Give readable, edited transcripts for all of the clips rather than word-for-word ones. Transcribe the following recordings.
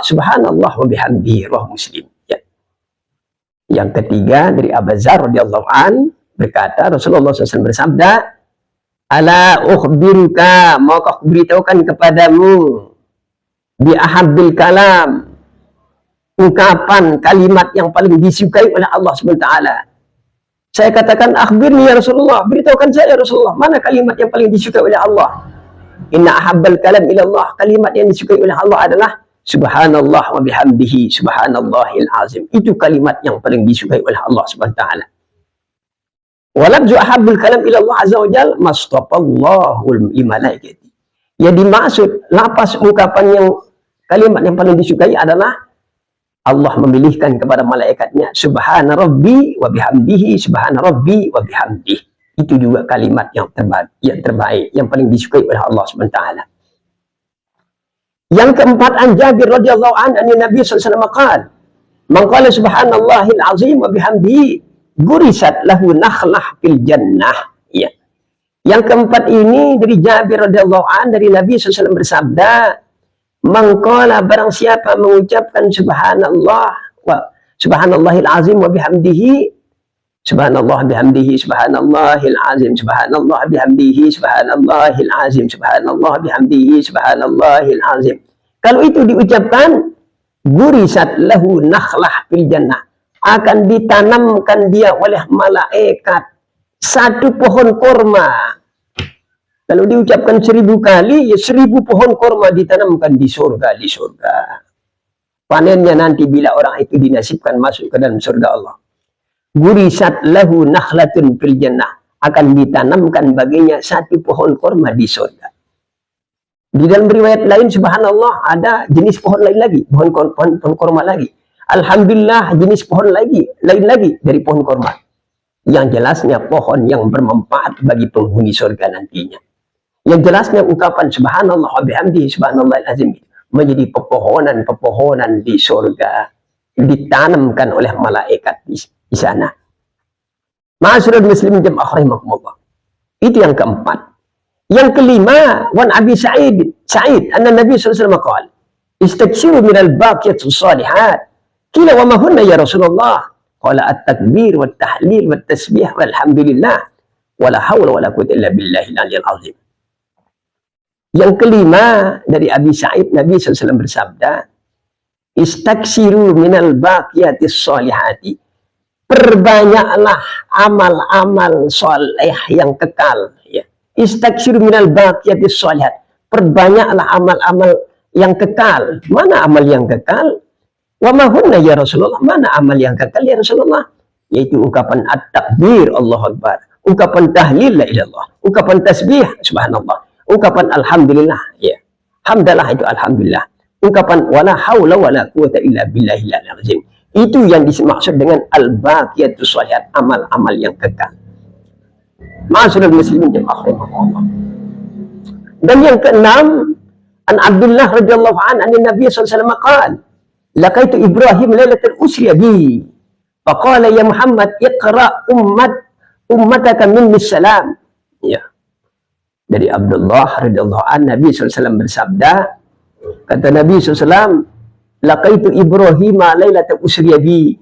subhanallah wa bihamdihi, riwayat Muslim. Ya. Yang ketiga dari Abu Dzar radhiyallahu an berkata, Rasulullah SAW bersabda, ala ukhbiruka, maukah beritahukan kepadamu, bi ahabbil kalam, ungkapan kalimat yang paling disukai oleh Allah SWT. Saya katakan, akhbirni ya Rasulullah, beritahukan saya ya Rasulullah, mana kalimat yang paling disukai oleh Allah? Inna ahabbal kalam ilallah, kalimat yang disukai oleh Allah adalah subhanallah wa bihamdihi subhanallahil azim. Itu kalimat yang paling disukai oleh Allah SWT. Walabzu ahabbul kalam ilallah azza wa jal mastafallahul imalaikati. Ya dimaksud lapas ungkapan yang kalimat yang paling disukai adalah Allah memilihkan kepada malaikatnya subhana rabbi wa bihamdihi subhana rabbi wa bihamdihi. Itu juga kalimat yang terbaik, yang paling disukai oleh Allah SWT. Yang keempat, an Jabir radhiyallahu anhu Nabi sallallahu alaihi wasallam qaal, man qala subhanallahil azim wa bihamdihi gurisat lahu nakhlah fil jannah. Ya. Yang keempat ini dari Jabir radhiyallahu anhu dari Nabi sallallahu alaihi wasallam bersabda, man qala, barang siapa mengucapkan subhanallah wa subhanallahil azim wa bihamdihi subhanallah bihamdihi subhanallahil azim subhanallah bihamdihi subhanallahil azim subhanallah bihamdihi subhanallahil azim. Kalau itu diucapkan, gurisat lahu nakhlah fil jannah, akan ditanamkan dia oleh malaikat satu pohon korma. Kalau diucapkan 1000 kali, ya 1000 pohon korma ditanamkan di surga, di surga. Panennya nanti bila orang itu dinasibkan masuk ke dalam surga Allah. Gurisat lahu nakhlatun fil jannah, akan ditanamkan baginya satu pohon korma di surga. Di dalam riwayat lain subhanallah ada jenis pohon lain lagi, pohon korma lagi. Alhamdulillah jenis pohon lain lagi dari pohon korma. Yang jelasnya pohon yang bermanfaat bagi penghuni surga nantinya. Yang jelasnya ungkapan subhanallah wa bihamdihi subhanallahil azim menjadi pepohonan di surga, ditanamkan oleh malaikat di sana. Ma'asyiral muslimin jamaah rahimakumullah. Itu yang keempat. Yang kelima, wan Abi Sa'id anna Nabi sallallahu alaihi wasallam qala, istaghfiru minal baqiyatus shalihat. Qila wa ma hunna ya Rasulullah? Qala at-takbir wat tahlil wat tasbih walhamdulillah wala haula wala quwwata illa billahil aliyyil azim. Yang kelima dari Abi Sa'id, Nabi sallallahu alaihi wasallam bersabda, istaghfiru minal baqiyatis shalihati. Perbanyaklah amal-amal soleh yang kekal. Ya. Istaghfiru minal baqiyatis sholihat. Perbanyaklah amal-amal yang kekal. Mana amal yang kekal? Wa ma hunna ya Rasulullah. Mana amal yang kekal ya Rasulullah? Yaitu ungkapan at-takbir, Allahu Akbar. Ungkapan tahlil, la ilallah. Ungkapan tasbih, subhanallah. Ungkapan alhamdulillah. Ya. Hamdalah itu alhamdulillah. Ungkapan wala haula wala quwata illa billahil aliyyil azim. Itu yang dimaksud dengan al-baqiyatus sholihat, amal-amal yang kekal. Ma'asyiral muslimin jamaah rahimakumullah. Dan yang keenam, an Abdullah radhiyallahu anhu Nabi sallallahu alaihi wasallam qaal, laqaitu Ibrahim lailatal usri bi. Faqala ya Muhammad iqra ummataka minni salam. Ya. Dari Abdullah radhiyallahu anhu Nabi sallallahu alaihi wasallam bersabda, kata Nabi sallallahu alaihi wasallam, laqaitu Ibrahim lailatal usri bi.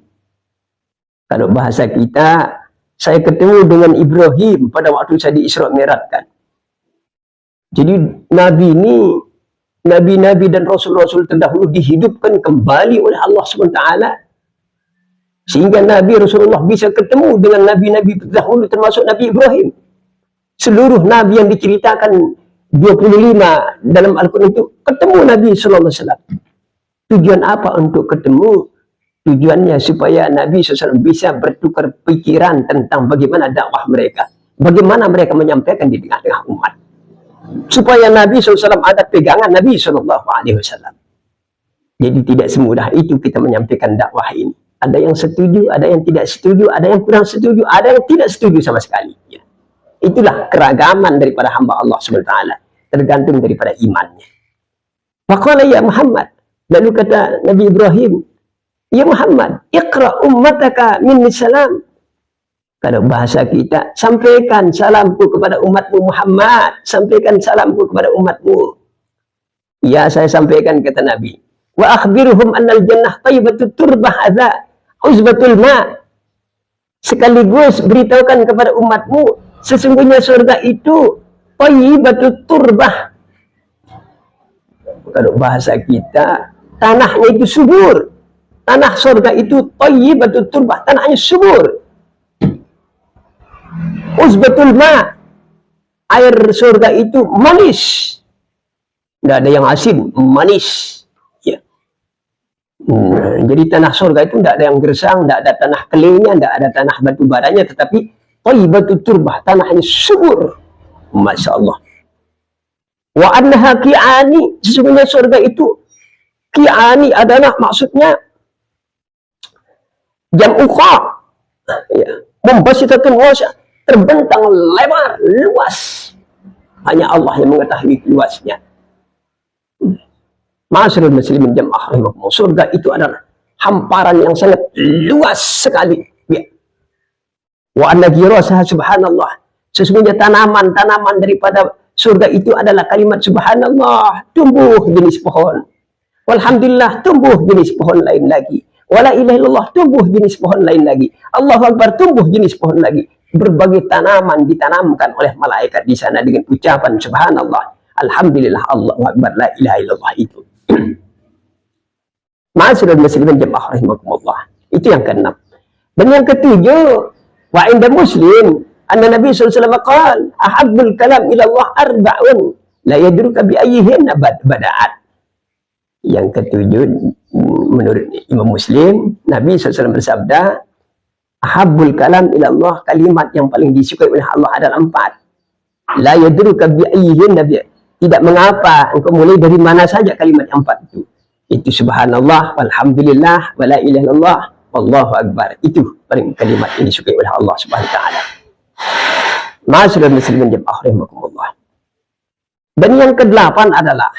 Kalau bahasa kita, saya ketemu dengan Ibrahim pada waktu saya di Isra Mi'rajkan. Jadi Nabi ini, Nabi-Nabi dan Rasul-Rasul terdahulu dihidupkan kembali oleh Allah SWT. Sehingga Nabi Rasulullah bisa ketemu dengan Nabi-Nabi terdahulu termasuk Nabi Ibrahim. Seluruh Nabi yang diceritakan 25 dalam Al-Quran itu ketemu Nabi SAW. Tujuan apa untuk ketemu? Tujuannya supaya Nabi SAW bisa bertukar pikiran tentang bagaimana dakwah mereka. Bagaimana mereka menyampaikan di tengah-tengah umat. Supaya Nabi SAW ada pegangan Nabi SAW. Jadi tidak semudah itu kita menyampaikan dakwah ini. Ada yang setuju, ada yang tidak setuju, ada yang kurang setuju, ada yang tidak setuju sama sekali. Ya. Itulah keragaman daripada hamba Allah SWT. Tergantung daripada imannya. Faqala ya Muhammad. Lalu kata Nabi Ibrahim, ya Muhammad, iqra ummataka minni salam. Kalau bahasa kita, sampaikan salamku kepada umatmu Muhammad. Sampaikan salamku kepada umatmu. Ya, saya sampaikan, kata Nabi. Wa akhbiruhum annal jannah thayyibatut turbah hadza uzbatul ma. Sekaligus beritahukan kepada umatmu, sesungguhnya surga itu thayyibatut turbah. Kalau bahasa kita, tanahnya itu subur. Tanah surga itu thayyibatut turbah, tanahnya subur. Uzbatul ma, air surga itu manis. Tidak ada yang asin, manis. Ya. Jadi tanah surga itu tidak ada yang gersang, tidak ada tanah kelingnya, tidak ada tanah batu baranya, tetapi thayyibatut turbah, tanahnya subur. Masya Allah. Wa annaha ki'ani, sesungguhnya surga itu ki'ani adalah maksudnya jam'uqa, ya, membasitatul wasa, terbentang lebar, luas. Hanya Allah yang mengetahui luasnya. Ma'asyiral muslimin jamaah rahimakumullah, surga itu adalah hamparan yang sangat luas sekali. Ya. Wa anna ghirasaha subhanallah, sesungguhnya tanaman-tanaman daripada surga itu adalah kalimat subhanallah, tumbuh jenis pohon. Walhamdulillah, tumbuh jenis pohon lain lagi. Wala ilaha illallah, tumbuh jenis pohon lain lagi. Allahu Akbar, tumbuh jenis pohon lagi. Berbagai tanaman ditanamkan oleh malaikat di sana dengan ucapan subhanallah, alhamdulillah, Allahu Akbar, la ilaha illallah itu. Ma'asyiral muslimin jamaah rahimakumullah. Itu yang keenam. Dan yang ketujuh, wa inda Muslim anna Nabi sallallahu alaihi wasallam qala ahabbul kalam ila Allah arba'un la yadruka bi ayyihinna bada'at. Yang ketujuh, menurut Imam Muslim, Nabi SAW bersabda, ahabbul kalam ila Allah, kalimat yang paling disukai oleh Allah adalah 4. La yadruka bi ayyihinna, tidak mengapa engkau mulai dari mana saja kalimat yang 4 itu. Itu subhanallah, walhamdulillah, wala ilaha illallah, wallahu akbar. Itu paling kalimat yang disukai oleh Allah Subhanahu wa taala. Ma'asyiral muslimin jamaah rahimakumullah. Dan yang ke-8 adalah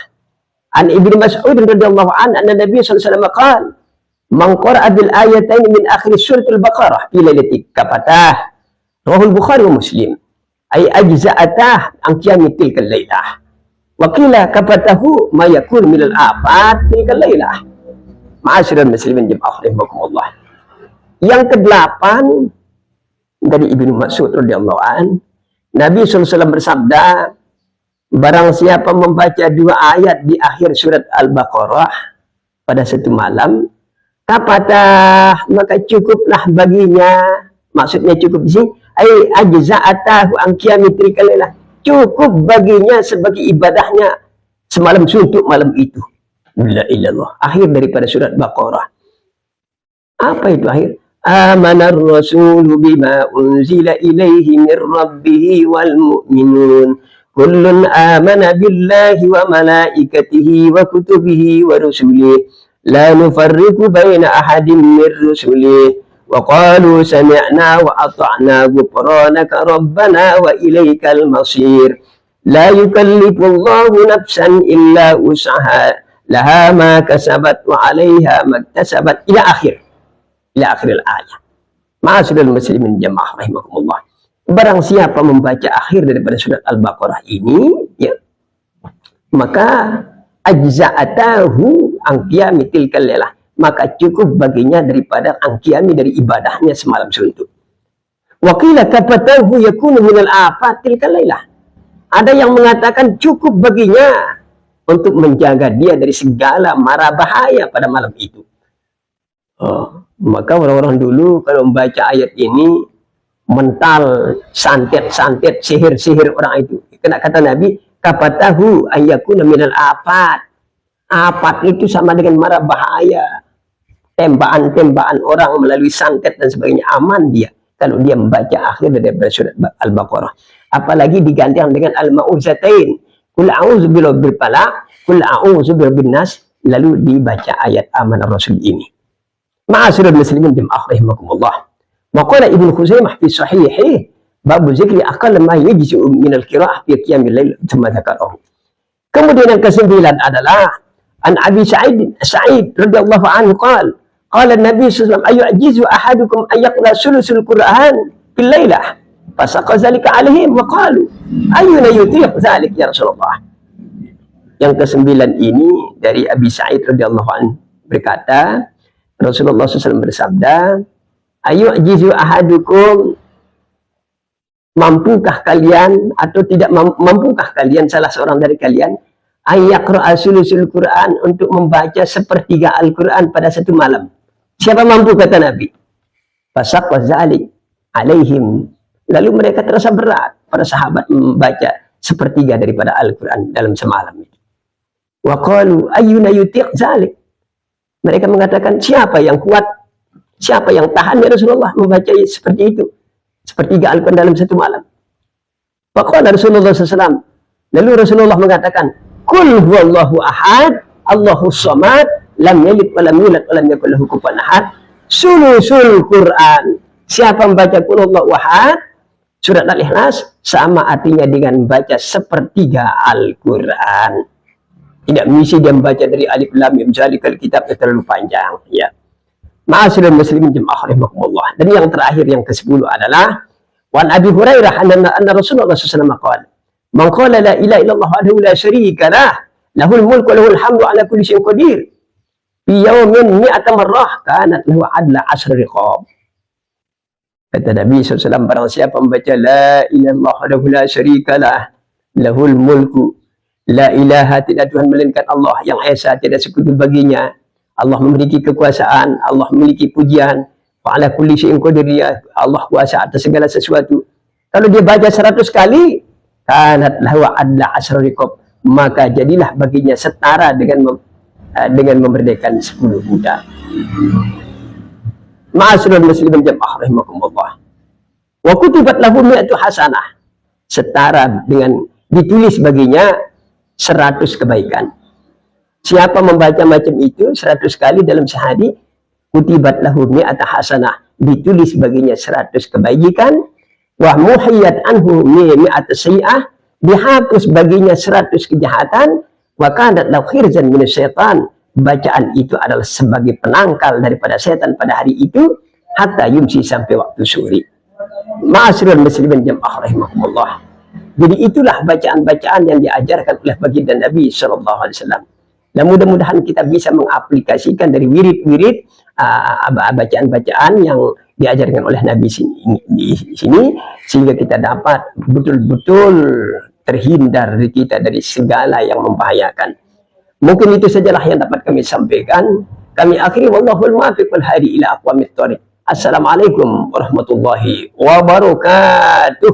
an Ibnu Mas'ud radhiyallahu anhu anna Nabi sallallahu alaihi wasallam qala man qara'a bil ayatain min akhir surah al-Baqarah fi lailatin kafatah. Rawahul Bukhari wa Muslim. Ay ajza'atah an qiyami tilkal lailah. Wa qila kafatahu ma yakun min al-afat tilkal lailah. Ma'asyiral muslimin jamaah rahimakumullah. Yang ke-8 dari Ibnu Mas'ud radhiyallahu anhu, Nabi sallallahu alaihi wasallam bersabda, barang siapa membaca 2 ayat di akhir surat Al-Baqarah pada satu malam, kapatah, maka cukuplah baginya. Maksudnya cukup di sini, ai ajza'atahu an qiyami tilkal lailah, cukup baginya sebagai ibadahnya semalam suntuk malam itu. La ilallah, akhir daripada surat Baqarah. Apa itu akhir? Amanar rasulu bima unzila ilaihi min rabbihi wal mu'minun kullun amana billahi wa malaikatihi wa kutubihi wa rusulihi la nufarriqu baina ahadin min rusulihi wa qalu sami'na wa ata'na ghufranaka rabbana wa ilaikal masir la yukallifullahu nafsan illa wus'aha laha ma kasabat wa 'alaiha maktasabat ila akhir al-ayah. Ma'asyiral muslimin jamaah rahimakumullah. Barang siapa membaca akhir daripada surat Al-Baqarah ini, ya, maka ajza'atahu an qiyami tilkal lailah, maka cukup baginya daripada an qiyami dari ibadahnya semalam suntuk. Wa qila kafatahu yakunu min al-afat tilkal lailah. Ada yang mengatakan cukup baginya untuk menjaga dia dari segala mara bahaya pada malam itu. Maka orang-orang dulu kalau membaca ayat ini mental, santet-santet, sihir-sihir orang itu. Kena kata Nabi, kafatahu ayyakuna minal afat. Afat itu sama dengan mara bahaya. Tembakan-tembakan orang melalui santet dan sebagainya, aman dia kalau dia membaca akhir daripada surat Al-Baqarah. Apalagi digantikan dengan al-ma'uzatain. Qul a'udzu birabbil falaq, qul a'udzu birabbin nas, lalu dibaca ayat amanah rasul ini. Ma'asyiral muslimin jamaah rahimakumullah. Wa qala Ibnu Khuzaimah fi sahihih bab zikri aqall ma yajzu min al-qira'ah fi qiyamil lail thumma dzakarahu. Kemudian yang ke-9 adalah an Abi Sa'id radhiyallahu anhu qala qala Nabi sallallahu alaihi wasallam ayu'jizu ahadukum an yaqra sulusul Qur'an fil lailah fasaqa zalika alaihim wa qalu ayyuna yutiq dzalik ya Rasulullah. Yang ke-9 ini dari Abi Sa'id radhiyallahu anhu berkata, Rasulullah SAW bersabda, ayu ajizu ahadukum, mampukah kalian atau tidak mampukah kalian, salah seorang dari kalian, ayyaqra'a sulusul Quran, untuk membaca sepertiga Al-Quran pada satu malam. Siapa mampu, kata Nabi. Fasaqqa zalik alaihim. Lalu mereka terasa berat, para sahabat, membaca sepertiga daripada Al-Quran dalam semalam itu. Wa qalu ayyuna yutiq zalik. Mereka mengatakan, siapa yang kuat, siapa yang tahan ya Rasulullah membaca seperti itu, sepertiga Al-Quran dalam satu malam. Faqala Rasulullah SAW. Lalu Rasulullah mengatakan, Qul huwallahu ahad, Allahus samad, lam yalid wa lam yulad wa lam yakul lahu kufuwan ahad. Sulusul Quran. Siapa membaca Qul huwallahu ahad, surat Al-Ikhlas, sama artinya dengan membaca sepertiga Al-Quran. Tidak mesti dia membaca dari alif lam mim, zalikal kitab, terlalu panjang, ya. Ma'asyiral muslimin jemaah rahimakumullah. Dan yang terakhir, yang ke-10 adalah wan Abi Hurairah anna Rasulullah SAW qala, man qala la ilaha illallah wahdahu la syarika lah, lahul mulku wa lahul hamdu ala kulli syai'in qadir, fi yawmin mi'ata marrah kanat lahu adla 10 riqab. Kata Nabi SAW, barang siapa membaca la ilaha illallah wahdahu la syarika lah, lahul mulku, la ilaha, tidak Tuhan melainkan Allah, yang esa tidak sekutu baginya, Allah memiliki kekuasaan, Allah memiliki pujian, wa ala kulli syai'in qadir, Allah kuasa atas segala sesuatu. Kalau dia baca 100 kali, kanat lahu adla 10 riqab, maka jadilah baginya setara dengan memerdekakan 10 budak. Ma'asyiral muslimin jemaah rahimakumullah. Wa kutibat lahu mi'atu hasanah, setara dengan ditulis baginya 100 kebaikan. Siapa membaca macam itu 100 kali dalam sehari, kutibat lahu mi'ata hasanah, ditulis baginya 100 kebaikan, wa muhiyat anhu mi'ata sayi'ah, dihapus baginya 100 kejahatan, wa kanat lahu khirzan minasyaitan, bacaan itu adalah sebagai penangkal daripada setan pada hari itu, hatta yumsi, sampai waktu sore. Ma'asyiral muslimin jemaah rahimakumullah. Jadi itulah bacaan-bacaan yang diajarkan oleh baginda Nabi SAW. Dan mudah-mudahan kita bisa mengaplikasikan dari wirid-wirid bacaan-bacaan yang diajarkan oleh Nabi di sini, sehingga kita dapat betul-betul terhindar dari kita dari segala yang membahayakan. Mungkin itu sajalah yang dapat kami sampaikan. Kami akhiri, wallahul muwaffiq wal hadi ila aqwamit thoriq. Assalamualaikum warahmatullahi wabarakatuh.